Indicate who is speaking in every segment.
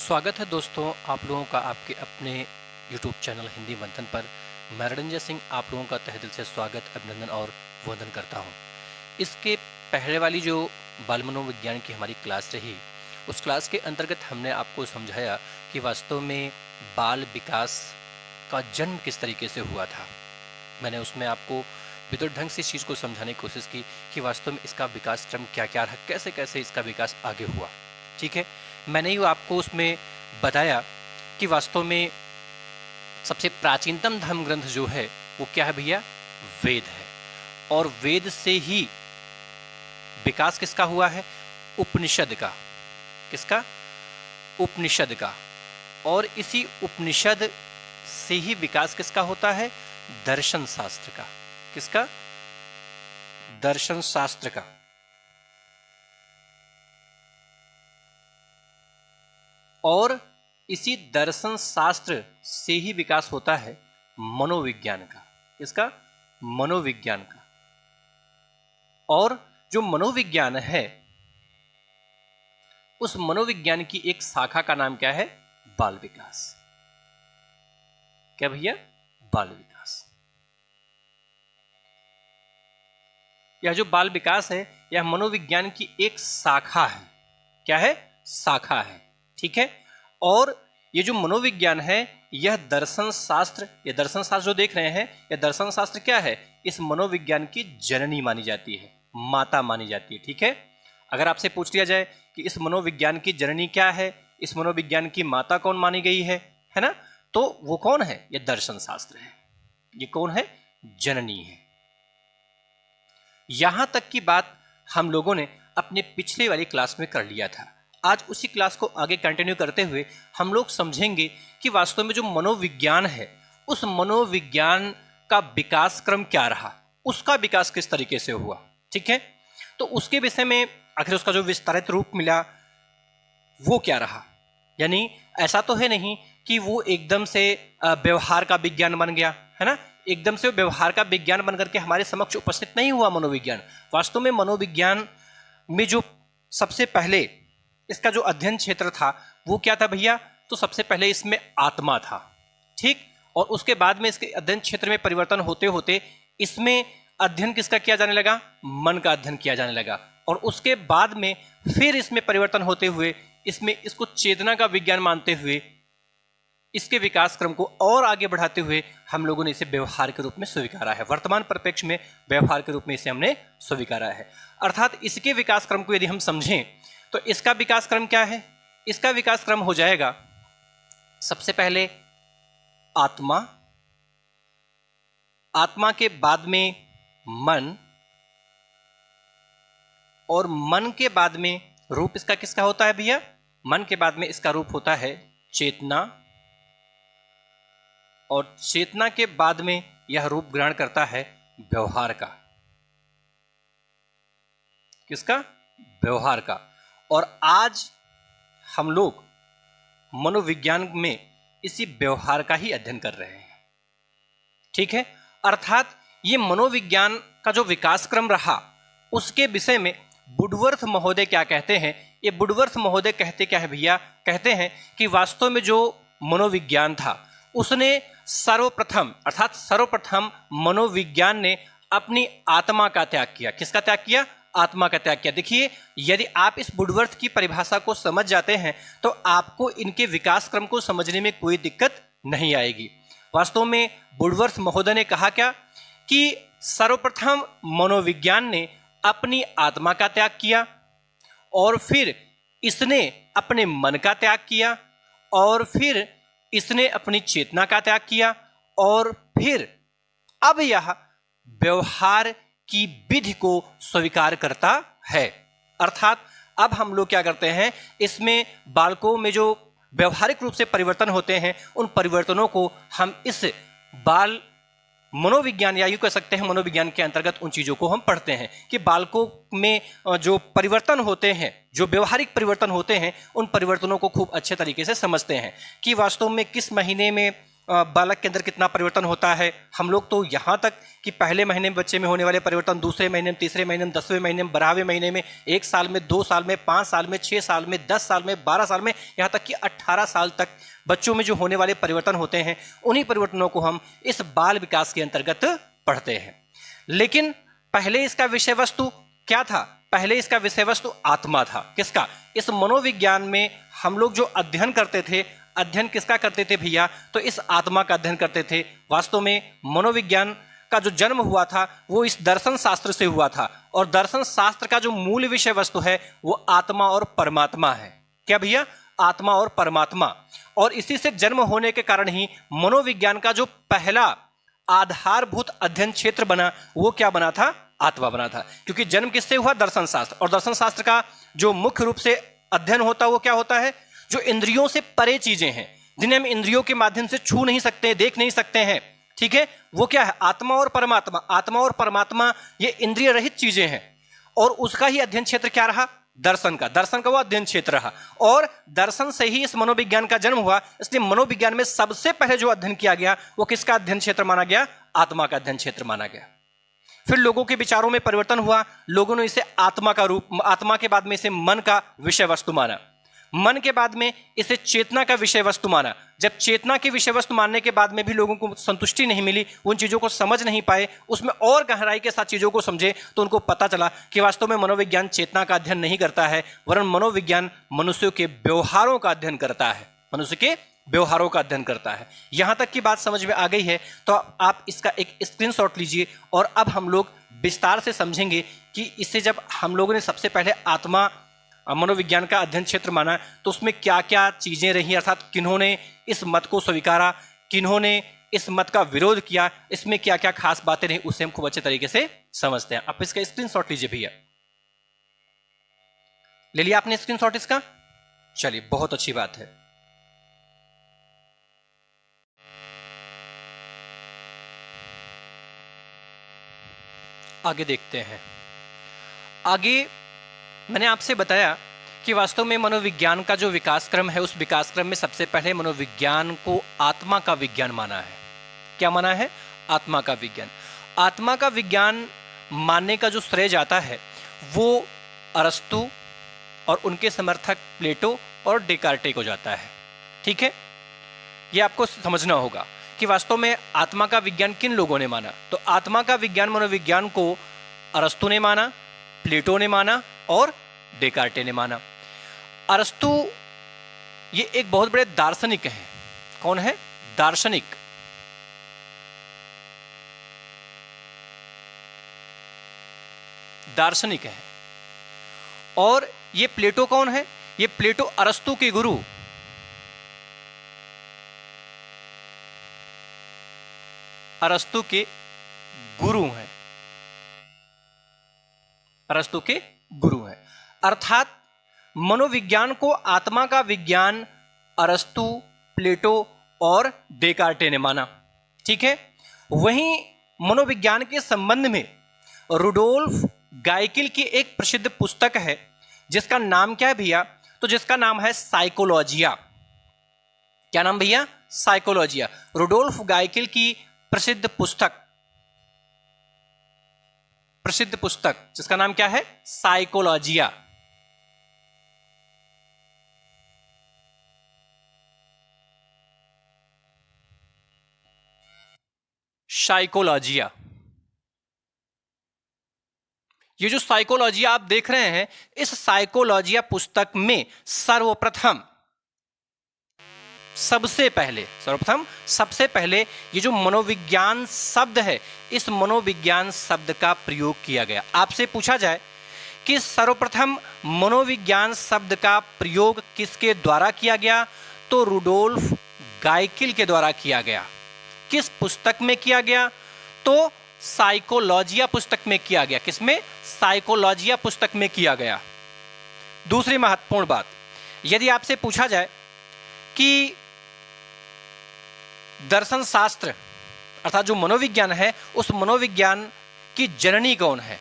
Speaker 1: स्वागत है दोस्तों आप लोगों का आपके अपने YouTube चैनल हिंदी मंथन पर। मैं रणजय सिंह आप लोगों का तहे दिल से स्वागत, अभिनंदन और वंदन करता हूं। इसके पहले वाली जो बाल मनोविज्ञान की हमारी क्लास रही, उस क्लास के अंतर्गत हमने आपको समझाया कि वास्तव में बाल विकास का जन्म किस तरीके से हुआ था। मैंने उसमें आपको विद्युत ढंग से इस चीज़ को समझाने की कोशिश की कि वास्तव में इसका विकास क्रम क्या क्या रहा, कैसे कैसे इसका विकास आगे हुआ। ठीक है, मैंने ही आपको उसमें बताया कि वास्तव में सबसे प्राचीनतम धर्म ग्रंथ जो है वो क्या है भैया, वेद है। और वेद से ही विकास किसका हुआ है, उपनिषद का। किसका, उपनिषद का। और इसी उपनिषद से ही विकास किसका होता है, दर्शन शास्त्र का। किसका, दर्शन शास्त्र का। और इसी दर्शन शास्त्र से ही विकास होता है मनोविज्ञान का। इसका, मनोविज्ञान का। और जो मनोविज्ञान है उस मनोविज्ञान की एक शाखा का नाम क्या है, बाल विकास। क्या भैया, बाल विकास। यह जो बाल विकास है यह मनोविज्ञान की एक शाखा है। क्या है, शाखा है। ठीक है। और ये जो मनोविज्ञान है यह दर्शन शास्त्र, ये दर्शन शास्त्र जो देख रहे हैं, यह दर्शन शास्त्र क्या है, इस मनोविज्ञान की जननी मानी जाती है, माता मानी जाती है। ठीक है। अगर आपसे पूछ लिया जाए कि इस मनोविज्ञान की जननी क्या है, इस मनोविज्ञान की माता कौन मानी गई है ना, तो वो कौन है, ये दर्शन शास्त्र है। ये कौन है, जननी है। यहां तक की बात हम लोगों ने अपने पिछले वाली क्लास में कर लिया था। आज उसी क्लास को आगे कंटिन्यू करते हुए हम लोग समझेंगे कि वास्तव में जो मनोविज्ञान है उस मनोविज्ञान का विकास क्रम क्या रहा, उसका विकास किस तरीके से हुआ। ठीक है। तो उसके विषय में आखिर उसका जो विस्तारित रूप मिला वो क्या रहा। यानी ऐसा तो है नहीं कि वो एकदम से व्यवहार का विज्ञान बन गया, है ना। एकदम से व्यवहार का विज्ञान बनकर के हमारे समक्ष उपस्थित नहीं हुआ मनोविज्ञान। वास्तव में मनोविज्ञान में जो सबसे पहले इसका जो अध्ययन क्षेत्र था वो क्या था भैया, तो सबसे पहले इसमें आत्मा था। ठीक। और उसके बाद में इसके अध्ययन क्षेत्र में परिवर्तन होते होते इसमें अध्ययन किसका किया जाने लगा, मन का अध्ययन किया जाने लगा। और उसके बाद में फिर इसमें परिवर्तन होते हुए इसमें इसको चेतना का विज्ञान मानते हुए इसके विकास क्रम को और आगे बढ़ाते हुए हम लोगों ने इसे व्यवहार के रूप में स्वीकारा है। वर्तमान परिप्रेक्ष्य में व्यवहार के रूप में इसे हमने स्वीकारा है। अर्थात इसके विकास क्रम को यदि हम समझें तो इसका विकास क्रम क्या है, इसका विकास क्रम हो जाएगा सबसे पहले आत्मा, आत्मा के बाद में मन, और मन के बाद में रूप इसका किसका होता है भैया, मन के बाद में इसका रूप होता है चेतना, और चेतना के बाद में यह रूप ग्रहण करता है व्यवहार का। किसका, व्यवहार का। और आज हम लोग मनोविज्ञान में इसी व्यवहार का ही अध्ययन कर रहे हैं। ठीक है। अर्थात ये मनोविज्ञान का जो विकास क्रम रहा उसके विषय में वुडवर्थ महोदय क्या कहते हैं, ये वुडवर्थ महोदय कहते क्या है भैया, कहते हैं कि वास्तव में जो मनोविज्ञान था उसने सर्वप्रथम, अर्थात सर्वप्रथम मनोविज्ञान ने अपनी आत्मा का त्याग किया। किसका त्याग किया, आत्मा का त्याग किया। देखिए, यदि आप इस वुडवर्थ की परिभाषा को समझ जाते हैं तो आपको इनके विकास क्रम को समझने में कोई दिक्कत नहीं आएगी। वास्तव में वुडवर्थ महोदय ने कहा क्या कि सर्वप्रथम मनोविज्ञान ने अपनी आत्मा का त्याग किया, और फिर इसने अपने मन का त्याग किया, और फिर इसने अपनी चेतना का त्याग किया, और फिर अब यह व्यवहार की विधि को स्वीकार करता है। अर्थात अब हम लोग क्या करते हैं, इसमें बालकों में जो व्यवहारिक रूप से परिवर्तन होते हैं उन परिवर्तनों को हम इस बाल मनोविज्ञान, या यूं कह सकते हैं मनोविज्ञान के अंतर्गत उन चीज़ों को हम पढ़ते हैं कि बालकों में जो परिवर्तन होते हैं, जो व्यवहारिक परिवर्तन होते हैं, उन परिवर्तनों को खूब अच्छे तरीके से समझते हैं कि वास्तव में किस महीने में बालक के अंदर कितना परिवर्तन होता है। हम लोग तो यहाँ तक कि पहले महीने में बच्चे में होने वाले परिवर्तन, दूसरे महीने में, तीसरे महीने में, 10वें महीने में, 12वें महीने में, 1 साल में, 2 साल में, 5 साल में, 6 साल में, 10 साल में, 12 साल में, यहाँ तक कि 18 साल तक बच्चों में जो होने वाले परिवर्तन होते हैं, उन्हीं परिवर्तनों को हम इस बाल विकास के अंतर्गत पढ़ते हैं। लेकिन पहले इसका विषय वस्तु क्या था? पहले इसका विषय वस्तु आत्मा था। किसका? इस मनोविज्ञान में हम लोग जो अध्ययन करते थे, अध्ययन किसका करते थे भैया? तो इस आत्मा का अध्ययन करते थे। वास्तव में मनोविज्ञान का जो जन्म हुआ था वो इस दर्शन शास्त्र से हुआ था, और दर्शन शास्त्र का जो मूल विषय वस्तु है वो आत्मा और परमात्मा है। क्या भैया? आत्मा और परमात्मा। और इसी से जन्म होने के कारण ही मनोविज्ञान का जो पहला आधारभूत अध्ययन क्षेत्र बना वो क्या बना था? आत्मा बना था। क्योंकि जन्म किससे हुआ? दर्शन शास्त्र। और दर्शन शास्त्र का जो मुख्य रूप से अध्ययन होता है वो क्या होता है? जो इंद्रियों से परे चीजें हैं, जिन्हें हम इंद्रियों के माध्यम से छू नहीं सकते, देख नहीं सकते हैं, ठीक है, वो क्या है? आत्मा और परमात्मा। आत्मा और परमात्मा ये इंद्रिय रहित चीजें हैं, और उसका ही अध्ययन क्षेत्र क्या रहा? दर्शन का। दर्शन का वो अध्ययन क्षेत्र रहा, और दर्शन से ही इस मनोविज्ञान का जन्म हुआ। इसलिए मनोविज्ञान में सबसे पहले जो अध्ययन किया गया वो किसका अध्ययन क्षेत्र माना गया? आत्मा का अध्ययन क्षेत्र माना गया। फिर लोगों के विचारों में परिवर्तन हुआ, लोगों ने इसे आत्मा का रूप, आत्मा के बाद में इसे मन का विषय वस्तु माना, मन के बाद में इसे चेतना का विषय वस्तु माना। जब चेतना के विषय वस्तु मानने के बाद में भी लोगों को संतुष्टि नहीं मिली, उन चीज़ों को समझ नहीं पाए, उसमें और गहराई के साथ चीज़ों को समझे, तो उनको पता चला कि वास्तव में मनोविज्ञान चेतना का अध्ययन नहीं करता है, वरन मनोविज्ञान मनुष्यों के व्यवहारों का अध्ययन करता है, मनुष्य के व्यवहारों का अध्ययन करता है। यहां तक की बात समझ में आ गई है तो आप इसका एक स्क्रीनशॉट लीजिए, और अब हम लोग विस्तार से समझेंगे कि इससे जब हम लोगों ने सबसे पहले आत्मा मनोविज्ञान का अध्ययन क्षेत्र माना तो उसमें क्या क्या चीजें रही, अर्थात किन्होंने इस मत को स्वीकारा, किन्होंने इस मत का विरोध किया, इसमें क्या क्या खास बातें रही, उसे हम खूब अच्छे तरीके से समझते हैं। आप इसका स्क्रीनशॉट लीजिए भैया। ले लिया आपने स्क्रीनशॉट इसका? चलिए, बहुत अच्छी बात है। आगे देखते हैं। आगे मैंने आपसे बताया कि वास्तव में मनोविज्ञान का जो विकास क्रम है, उस विकास क्रम में सबसे पहले मनोविज्ञान को आत्मा का विज्ञान माना है। क्या माना है? आत्मा का विज्ञान। आत्मा का विज्ञान मानने का जो श्रेय जाता है वो अरस्तु और उनके समर्थक प्लेटो और डेकार्टे को जाता है। ठीक है, ये आपको समझना होगा कि वास्तव में आत्मा का विज्ञान किन लोगों ने माना। तो आत्मा का विज्ञान, मनोविज्ञान को अरस्तु ने माना, प्लेटो ने माना और डेकार्टे ने माना। अरस्तु ये एक बहुत बड़े दार्शनिक हैं। कौन है? दार्शनिक। दार्शनिक है। और ये प्लेटो कौन है? ये प्लेटो अरस्तु के गुरु, अरस्तु के गुरु हैं। अरस्तु के गुरु हैं। अर्थात मनोविज्ञान को आत्मा का विज्ञान अरस्तु, प्लेटो और डेकार्टे ने माना। ठीक है। वहीं मनोविज्ञान के संबंध में रुडोल्फ गाइकिल की एक प्रसिद्ध पुस्तक है जिसका नाम क्या है भैया? तो जिसका नाम है साइकोलॉजिया। क्या नाम भैया? साइकोलॉजिया। रुडोल्फ गाइकिल की प्रसिद्ध पुस्तक जिसका नाम क्या है? साइकोलॉजिया। साइकोलॉजिया। ये जो साइकोलॉजिया आप देख रहे हैं, इस साइकोलॉजिया पुस्तक में सर्वप्रथम सबसे पहले ये जो मनोविज्ञान शब्द है, इस मनोविज्ञान शब्द का प्रयोग किया गया। आपसे पूछा जाए कि सर्वप्रथम मनोविज्ञान शब्द का प्रयोग किसके द्वारा किया गया, तो रुडोल्फ गाइकिल के द्वारा किया गया। किस पुस्तक में किया गया? तो साइकोलॉजिया पुस्तक में किया गया। किसमें? साइकोलॉजिया पुस्तक में किया गया। दूसरी महत्वपूर्ण बात, यदि आपसे पूछा जाए कि दर्शन शास्त्र अर्थात जो मनोविज्ञान है, उस मनोविज्ञान की जननी कौन है,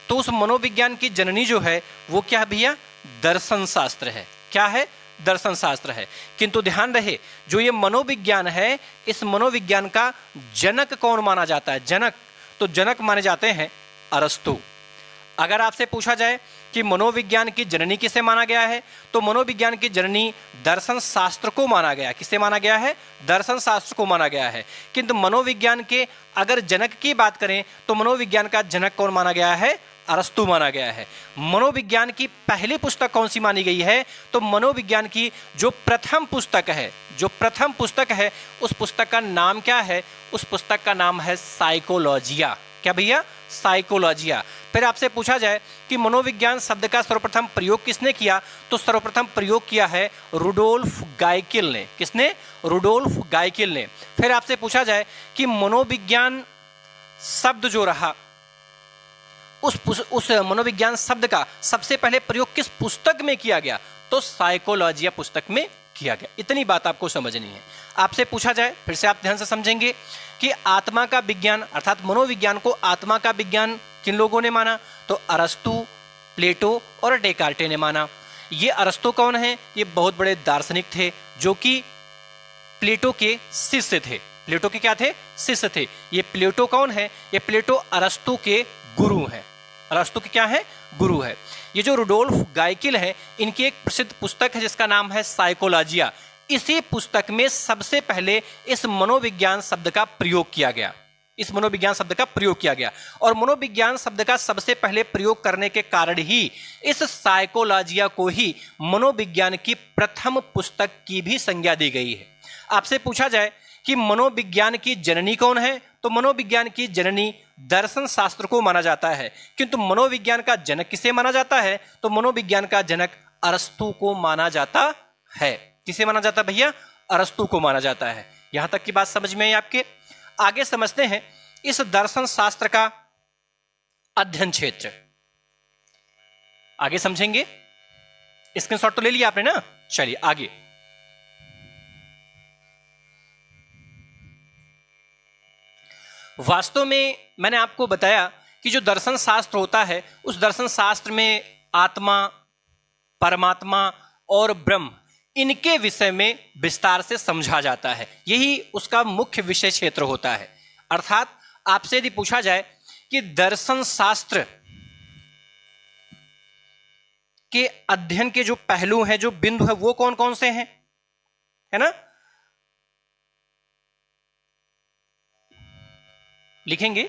Speaker 1: तो उस मनोविज्ञान की जननी जो है वो क्या भैया? दर्शन शास्त्र है। क्या है? दर्शन शास्त्र है। किंतु ध्यान रहे, जो ये मनोविज्ञान है, इस मनोविज्ञान का जनक कौन माना जाता है? जनक, तो जनक माने जाते हैं अरस्तु। अगर आपसे पूछा जाए कि मनोविज्ञान की जननी किसे माना गया है, तो मनोविज्ञान की जननी दर्शन शास्त्र को माना गया। किसे माना गया है? दर्शन शास्त्र को माना गया है। किंतु मनोविज्ञान के अगर जनक की बात करें तो मनोविज्ञान का जनक कौन माना गया है? अरस्तु माना गया है। मनोविज्ञान की पहली पुस्तक कौन सी मानी गई है? तो मनोविज्ञान की जो प्रथम पुस्तक है, उस पुस्तक का नाम क्या है? उस पुस्तक का नाम है साइकोलॉजिया। क्या भैया? साइकोलॉजिया। फिर आपसे पूछा जाए कि मनोविज्ञान शब्द का सर्वप्रथम प्रयोग किसने किया, तो सर्वप्रथम प्रयोग किया है रुडोल्फ गाइकिल ने। किसने? रुडोल्फ गाइकिल ने। फिर आपसे पूछा जाए कि मनोविज्ञान शब्द जो रहा, उस मनोविज्ञान शब्द का सबसे पहले प्रयोग किस पुस्तक में किया गया, तो साइकोलॉजिया पुस्तक में किया गया। इतनी बात आपको समझनी है। आपसे पूछा जाए, फिर से आप ध्यान से समझेंगे कि आत्मा का विज्ञान अर्थात मनोविज्ञान को आत्मा का विज्ञान किन लोगों ने माना, तो अरस्तु, प्लेटो और डेकार्टे ने माना। ये अरस्तु कौन है? ये बहुत बड़े दार्शनिक थे जो कि प्लेटो के शिष्य थे। प्लेटो के क्या थे? शिष्य थे। ये प्लेटो कौन है? ये प्लेटो अरस्तु के गुरु हैं। अरस्तु के क्या है? गुरु है। ये जो रुडोल्फ गाइकिल है, इनकी एक प्रसिद्ध पुस्तक है जिसका नाम है साइकोलॉजिया। इसी पुस्तक में सबसे पहले इस मनोविज्ञान शब्द का प्रयोग किया गया। इस मनोविज्ञान शब्द का प्रयोग किया गया और मनोविज्ञान शब्द का सबसे पहले प्रयोग करने के कारण ही इस साइकोलॉजिया को ही मनोविज्ञान की प्रथम पुस्तक की भी संज्ञा दी गई है। आपसे पूछा जाए कि मनोविज्ञान की जननी कौन है, तो मनोविज्ञान की जननी दर्शन शास्त्र को माना जाता है। किंतु मनोविज्ञान का जनक किसे माना जाता है, तो मनोविज्ञान का जनक अरस्तु को माना जाता है। किसे माना जाता है भैया? अरस्तु को माना जाता है। यहां तक की बात समझ में आई आपके? आगे समझते हैं इस दर्शन शास्त्र का अध्ययन क्षेत्र। आगे समझेंगे। स्क्रीनशॉट तो ले लिया आपने ना? चलिए आगे। वास्तव में मैंने आपको बताया कि जो दर्शन शास्त्र होता है, उस दर्शन शास्त्र में आत्मा, परमात्मा और ब्रह्म, इनके विषय में विस्तार से समझा जाता है। यही उसका मुख्य विषय क्षेत्र होता है। अर्थात आपसे यदि पूछा जाए कि दर्शन शास्त्र के अध्ययन के जो पहलू हैं, जो बिंदु है, वो कौन कौन से हैं, है ना? लिखेंगे।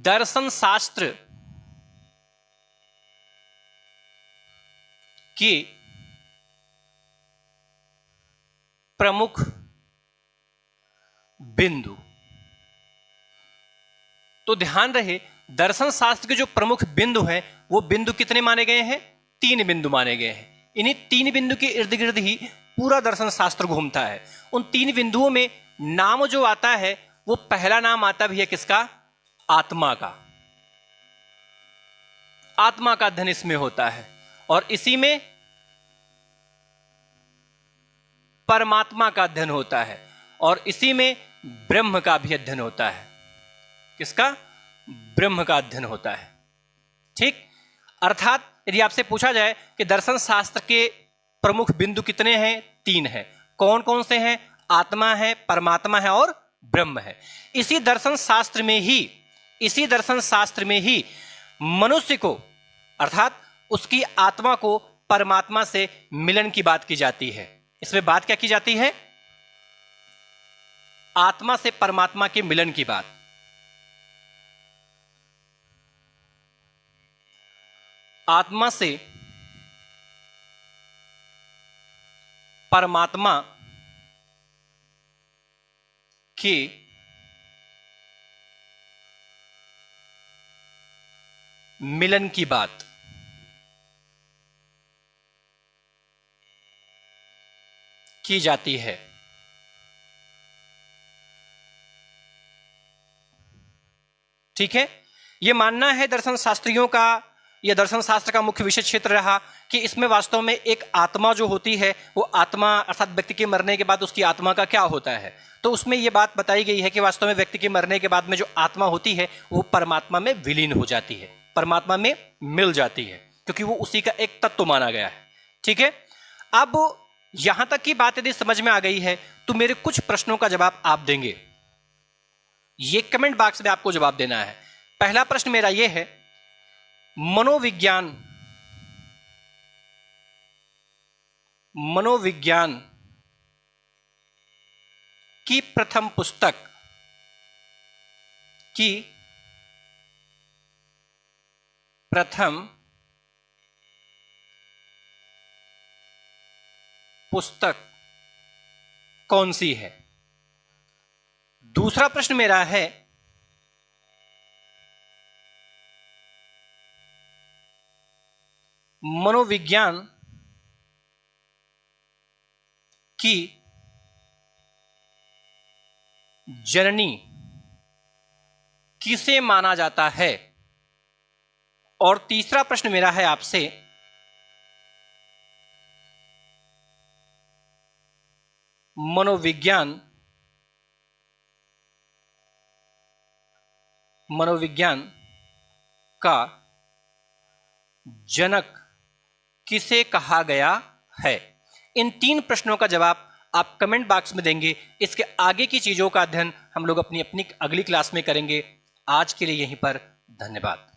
Speaker 1: दर्शन शास्त्र के प्रमुख बिंदु। तो ध्यान रहे, दर्शन शास्त्र के जो प्रमुख बिंदु हैं, वो बिंदु कितने माने गए हैं? 3 बिंदु माने गए हैं। इन्हीं 3 बिंदु के इर्द गिर्द ही पूरा दर्शन शास्त्र घूमता है। उन 3 बिंदुओं में नाम जो आता है, वो पहला नाम आता भी है किसका? आत्मा का। आत्मा का अध्ययन इसमें होता है और इसी में परमात्मा का अध्ययन होता है और इसी में ब्रह्म का भी अध्ययन होता है। किसका? ब्रह्म का अध्ययन होता है। ठीक। अर्थात यदि आपसे पूछा जाए कि दर्शन शास्त्र के प्रमुख बिंदु कितने हैं? 3 हैं। कौन कौन से हैं? आत्मा है, परमात्मा है और ब्रह्म है। इसी दर्शन शास्त्र में ही मनुष्य को अर्थात उसकी आत्मा को परमात्मा से मिलन की बात की जाती है। इसमें बात क्या की जाती है? आत्मा से परमात्मा के मिलन की बात। आत्मा से परमात्मा के मिलन की बात की जाती है। ठीक है। यह मानना है दर्शन शास्त्रियों का, यह दर्शन शास्त्र का मुख्य विषय क्षेत्र रहा कि इसमें वास्तव में एक आत्मा जो होती है, वो आत्मा अर्थात व्यक्ति के मरने के बाद उसकी आत्मा का क्या होता है। तो उसमें यह बात बताई गई है कि वास्तव में व्यक्ति के मरने के बाद में जो आत्मा होती है वो परमात्मा में विलीन हो जाती है। परमात्मा में मिल जाती है, क्योंकि वो उसी का एक तत्व माना गया है। ठीक है, अब यहां तक की बात यदि समझ में आ गई है तो मेरे कुछ प्रश्नों का जवाब आप देंगे। ये कमेंट बॉक्स में आपको जवाब देना है। पहला प्रश्न मेरा यह है, मनोविज्ञान की प्रथम पुस्तक कौन सी है? दूसरा प्रश्न मेरा है, मनोविज्ञान की जननी किसे माना जाता है? और तीसरा प्रश्न मेरा है आपसे, मनोविज्ञान का जनक किसे कहा गया है? इन 3 प्रश्नों का जवाब आप कमेंट बॉक्स में देंगे। इसके आगे की चीजों का अध्ययन हम लोग अपनी अगली क्लास में करेंगे। आज के लिए यहीं पर धन्यवाद।